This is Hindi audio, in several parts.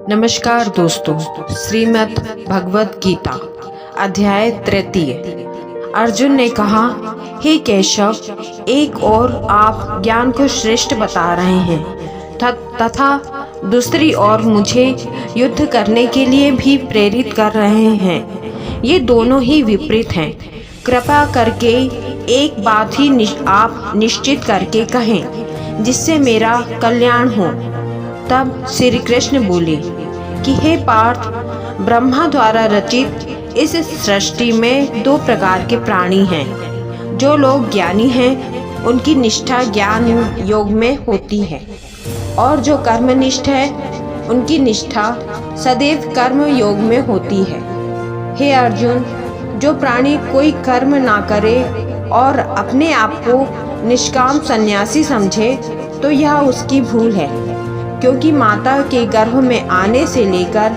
नमस्कार दोस्तों, श्रीमद् भगवत गीता अध्याय 3। अर्जुन ने कहा, हे केशव, एक ओर आप ज्ञान को श्रेष्ठ बता रहे हैं तथा दूसरी ओर मुझे युद्ध करने के लिए भी प्रेरित कर रहे हैं। ये दोनों ही विपरीत हैं। कृपा करके एक बात ही आप निश्चित करके कहें जिससे मेरा कल्याण हो। तब श्री कृष्ण बोले कि हे पार्थ, ब्रह्मा द्वारा रचित इस सृष्टि में दो प्रकार के प्राणी हैं। जो लोग ज्ञानी हैं उनकी निष्ठा ज्ञान योग में होती है, और जो कर्मनिष्ठ है उनकी निष्ठा सदैव कर्म योग में होती है। हे अर्जुन, जो प्राणी कोई कर्म ना करे और अपने आप को निष्काम सन्यासी समझे तो यह उसकी भूल है, क्योंकि माता के गर्भ में आने से लेकर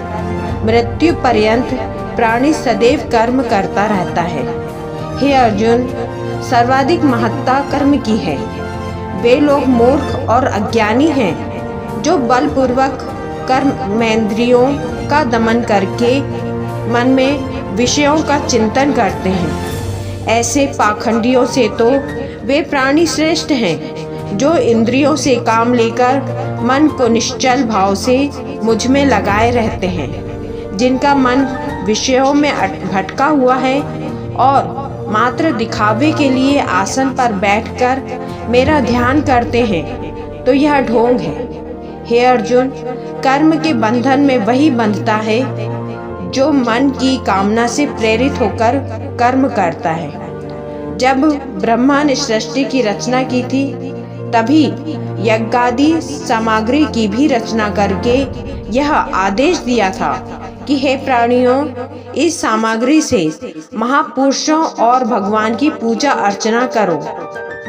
मृत्यु पर्यंत प्राणी सदैव कर्म करता रहता है। हे अर्जुन, सर्वाधिक महत्ता कर्म की है। वे लोग मूर्ख और अज्ञानी हैं जो बलपूर्वक कर्मेंद्रियों का दमन करके मन में विषयों का चिंतन करते हैं। ऐसे पाखंडियों से तो वे प्राणी श्रेष्ठ हैं जो इंद्रियों से काम लेकर मन को निश्चल भाव से मुझ में लगाए रहते हैं। जिनका मन विषयों में भटका हुआ है और मात्र दिखावे के लिए आसन पर बैठकर मेरा ध्यान करते हैं, तो यह ढोंग है। हे अर्जुन, कर्म के बंधन में वही बंधता है जो मन की कामना से प्रेरित होकर कर्म करता है। जब ब्रह्मा ने सृष्टि की रचना की थी, तभी यज्ञादि सामग्री की भी रचना करके यह आदेश दिया था कि हे प्राणियों, इस सामग्री से महापुरुषों और भगवान की पूजा अर्चना करो।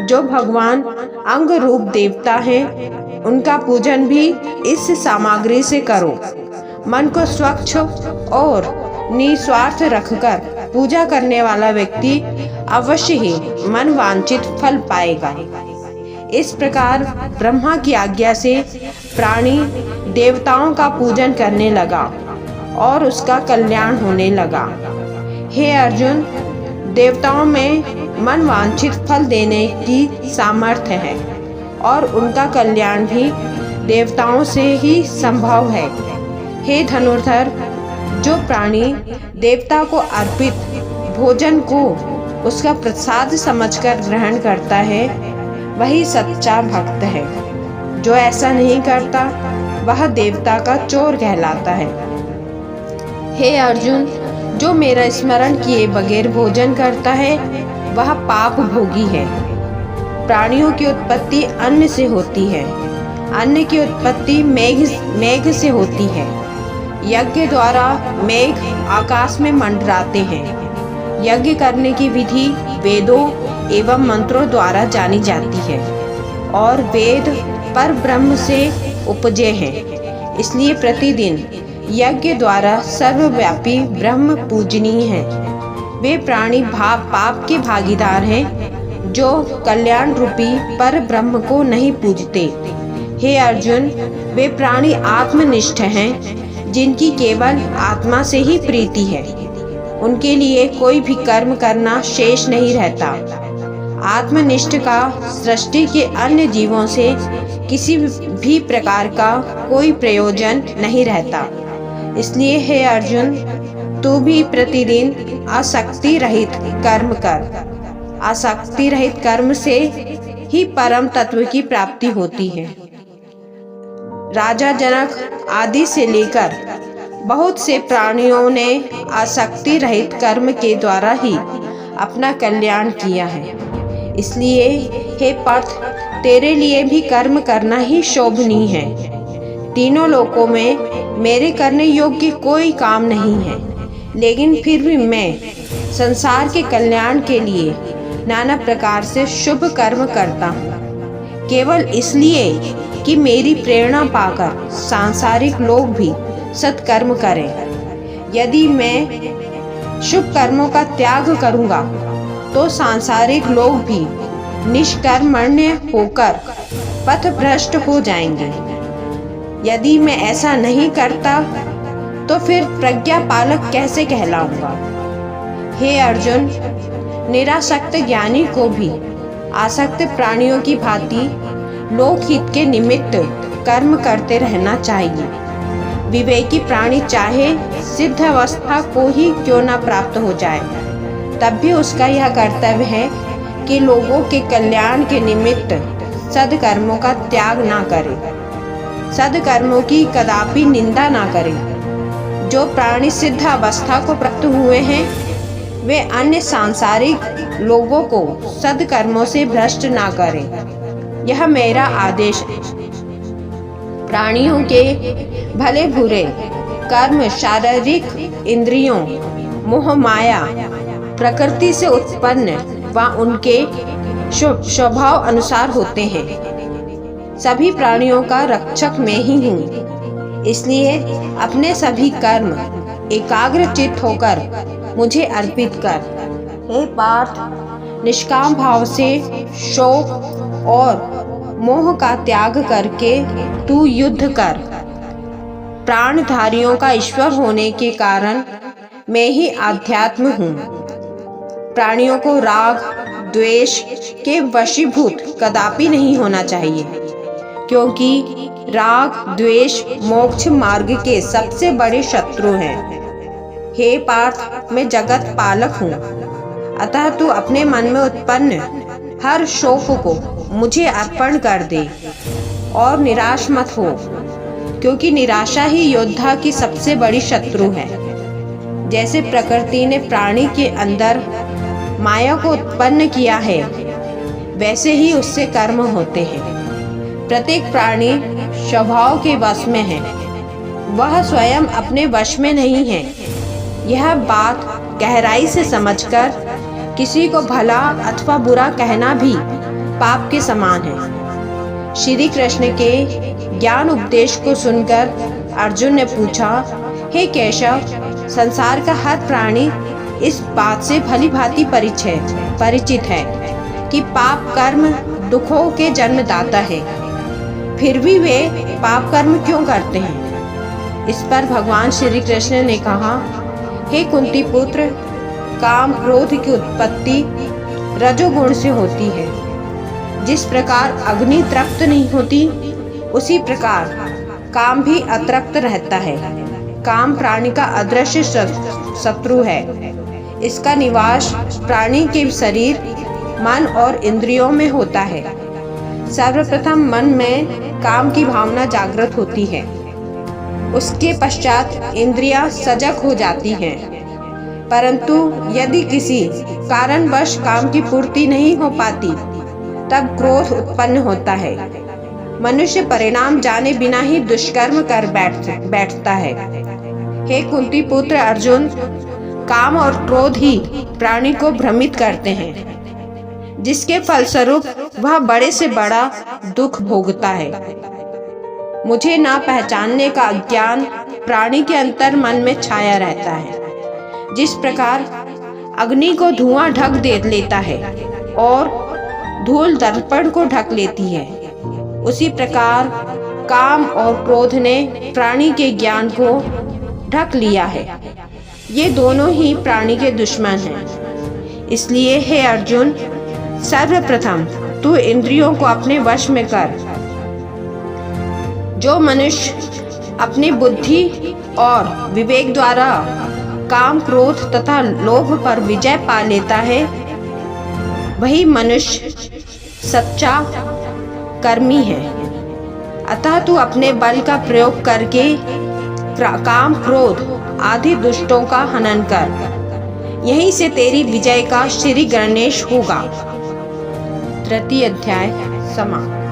जो भगवान अंग रूप देवता हैं, उनका पूजन भी इस सामग्री से करो। मन को स्वच्छ और निस्वार्थ रखकर पूजा करने वाला व्यक्ति अवश्य ही मन वांछित फल पाएगा। इस प्रकार ब्रह्मा की आज्ञा से प्राणी देवताओं का पूजन करने लगा और उसका कल्याण होने लगा। हे अर्जुन, देवताओं में मन वांछित फल देने की सामर्थ्य है और उनका कल्याण भी देवताओं से ही संभव है। हे धनुर्धर, जो प्राणी देवता को अर्पित भोजन को उसका प्रसाद समझकर ग्रहण करता है, वही सच्चा भक्त है। जो ऐसा नहीं करता वह देवता का चोर कहलाता है। हे अर्जुन, जो मेरा स्मरण किए बगैर भोजन करता है वह पाप भोगी है। प्राणियों की उत्पत्ति अन्न से होती है, अन्न की उत्पत्ति मेघ से होती है। यज्ञ द्वारा मेघ आकाश में मंडराते हैं। यज्ञ करने की विधि वेदों एवं मंत्रों द्वारा जानी जाती है और वेद पर ब्रह्म से उपजे हैं। इसलिए प्रतिदिन यज्ञ द्वारा सर्वव्यापी ब्रह्म पूजनीय है। वे प्राणी पाप के भागीदार हैं जो कल्याण रूपी पर ब्रह्म को नहीं पूजते। हे अर्जुन, वे प्राणी आत्मनिष्ठ हैं जिनकी केवल आत्मा से ही प्रीति है। उनके लिए कोई भी कर्म करना शेष नहीं रहता। आत्मनिष्ठ का सृष्टि के अन्य जीवों से किसी भी प्रकार का कोई प्रयोजन नहीं रहता। इसलिए हे अर्जुन, तू भी प्रतिदिन आसक्ति रहित कर्म कर। आसक्ति रहित कर्म से ही परम तत्व की प्राप्ति होती है। राजा जनक आदि से लेकर बहुत से प्राणियों ने आसक्ति रहित कर्म के द्वारा ही अपना कल्याण किया है। इसलिए हे पार्थ, तेरे लिए भी कर्म करना ही शोभनीय है। तीनों लोकों में मेरे करने योग्य कोई काम नहीं है, लेकिन फिर भी मैं संसार के कल्याण के लिए नाना प्रकार से शुभ कर्म करता हूँ, केवल इसलिए कि मेरी प्रेरणा पाकर सांसारिक लोग भी सत्कर्म करें। यदि मैं शुभ कर्मों का त्याग करूँगा तो सांसारिक लोग भी निष्कर्मण्य होकर पथभ्रष्ट हो जाएंगे। यदि मैं ऐसा नहीं करता तो फिर प्रज्ञा पालक कैसे कहलाऊंगा। हे अर्जुन, निरासक्त ज्ञानी को भी आसक्त प्राणियों की भांति लोकहित के निमित्त कर्म करते रहना चाहिए। विवेकी प्राणी चाहे सिद्ध अवस्था को ही क्यों न प्राप्त हो जाए, तब भी उसका यह कर्तव्य है कि लोगों के कल्याण के निमित्त सद्कर्मों का त्याग ना करे, सद्कर्मों की कदापि निंदा ना करे। जो प्राणी सिद्ध अवस्था को प्राप्त हुए हैं वे अन्य सांसारिक लोगों को सद्कर्मों से भ्रष्ट ना करें। यह मेरा आदेश है। प्राणियों के भले बुरे कर्म शारीरिक इंद्रियों, मोह माया, प्रकृति से उत्पन्न व उनके स्वभाव अनुसार होते हैं। सभी प्राणियों का रक्षक मैं ही हूँ, इसलिए अपने सभी कर्म एकाग्र चित्त होकर मुझे अर्पित कर। हे पार्थ, निष्काम भाव से शोक और मोह का त्याग करके तू युद्ध कर। प्राणधारियों का ईश्वर होने के कारण मैं ही आध्यात्म हूँ। प्राणियों को राग द्वेष के वशीभूत कदापि नहीं होना चाहिए, क्योंकि राग द्वेष मोक्ष मार्ग के सबसे बड़े शत्रु हैं। हे पार्थ, मैं जगत पालक हूँ, अतः तू अपने मन में उत्पन्न हर शोक को मुझे अर्पण कर दे और निराश मत हो, क्योंकि निराशा ही योद्धा की सबसे बड़ी शत्रु है। जैसे प्रकृति ने प्राणी के अंदर माया को उत्पन्न किया है, वैसे ही उससे कर्म होते हैं। प्रत्येक प्राणी स्वभाव के वश में है, वह स्वयं अपने वश में नहीं है। यह बात गहराई से समझकर किसी को भला अथवा बुरा कहना भी पाप के समान है। श्री कृष्ण के ज्ञान उपदेश को सुनकर अर्जुन ने पूछा, हे केशव, संसार का हर प्राणी इस बात से भली भांति परिचित है कि पाप कर्म दुखों के जन्मदाता है, फिर भी वे पाप कर्म क्यों करते हैं। इस पर भगवान श्री कृष्ण ने कहा, हे कुंती पुत्र, काम क्रोध की उत्पत्ति रजोगुण से होती है। जिस प्रकार अग्नि तृप्त नहीं होती, उसी प्रकार काम भी अतृप्त रहता है। काम प्राणी का अदृश्य शत्रु है। इसका निवास प्राणी के शरीर, मन और इंद्रियों में होता है। सर्वप्रथम मन में काम की भावना जागृत होती है, उसके पश्चात इंद्रियां सजग हो जाती हैं। परंतु यदि किसी कारणवश काम की पूर्ति नहीं हो पाती, तब क्रोध उत्पन्न होता है। मनुष्य परिणाम जाने बिना ही दुष्कर्म कर बैठता है। हे कुंती पुत्र अर्जुन, काम और क्रोध ही प्राणी को भ्रमित करते हैं, जिसके फलस्वरूप वह बड़े से बड़ा दुख भोगता है। मुझे ना पहचानने का अज्ञान प्राणी के अंतर मन में छाया रहता है। जिस प्रकार अग्नि को धुआं ढक दे लेता है और धूल दर्पण को ढक लेती है, उसी प्रकार काम और क्रोध ने प्राणी के ज्ञान को ढक लिया है। ये दोनों ही प्राणी के दुश्मन हैं। इसलिए हे अर्जुन, सर्वप्रथम तू इंद्रियों को अपने वश में कर। जो मनुष्य अपनी बुद्धि और विवेक द्वारा काम क्रोध तथा लोभ पर विजय पा लेता है, वही मनुष्य सच्चा कर्मी है। अतः तू अपने बल का प्रयोग करके काम क्रोध आदि दुष्टों का हनन कर। यहीं से तेरी विजय का श्री गणेश होगा। तृतीय अध्याय समाप्त।